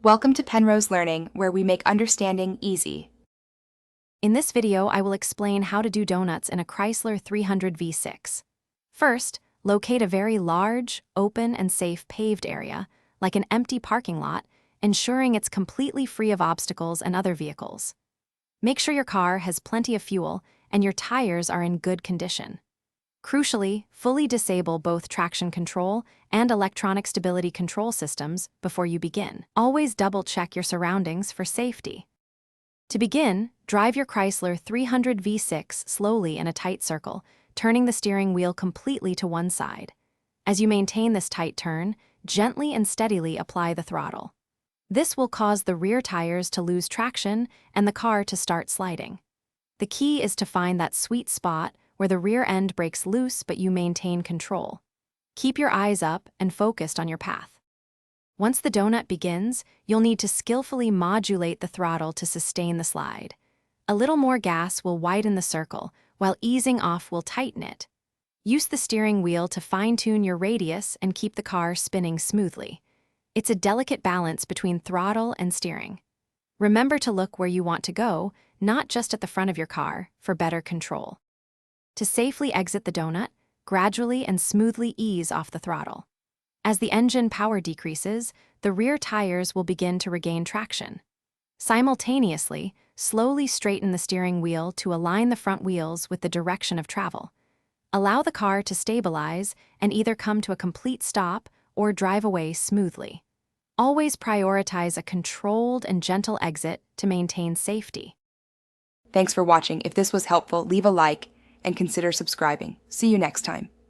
Welcome to Penrose Learning, where we make understanding easy. In this video, I will explain how to do donuts in a Chrysler 300 V6. First, locate a very large, open, and safe paved area, like an empty parking lot, ensuring it's completely free of obstacles and other vehicles. Make sure your car has plenty of fuel and your tires are in good condition. Crucially, fully disable both traction control and electronic stability control systems before you begin. Always double-check your surroundings for safety. To begin, drive your Chrysler 300 V6 slowly in a tight circle, turning the steering wheel completely to one side. As you maintain this tight turn, gently and steadily apply the throttle. This will cause the rear tires to lose traction and the car to start sliding. The key is to find that sweet spot where the rear end breaks loose but you maintain control. Keep your eyes up and focused on your path. Once the donut begins, you'll need to skillfully modulate the throttle to sustain the slide. A little more gas will widen the circle, while easing off will tighten it. Use the steering wheel to fine-tune your radius and keep the car spinning smoothly. It's a delicate balance between throttle and steering. Remember to look where you want to go, not just at the front of your car, for better control. To safely exit the donut, gradually and smoothly ease off the throttle. As the engine power decreases, the rear tires will begin to regain traction. Simultaneously, slowly straighten the steering wheel to align the front wheels with the direction of travel. Allow the car to stabilize and either come to a complete stop or drive away smoothly. Always prioritize a controlled and gentle exit to maintain safety. Thanks for watching. If this was helpful, leave a like and consider subscribing. See you next time.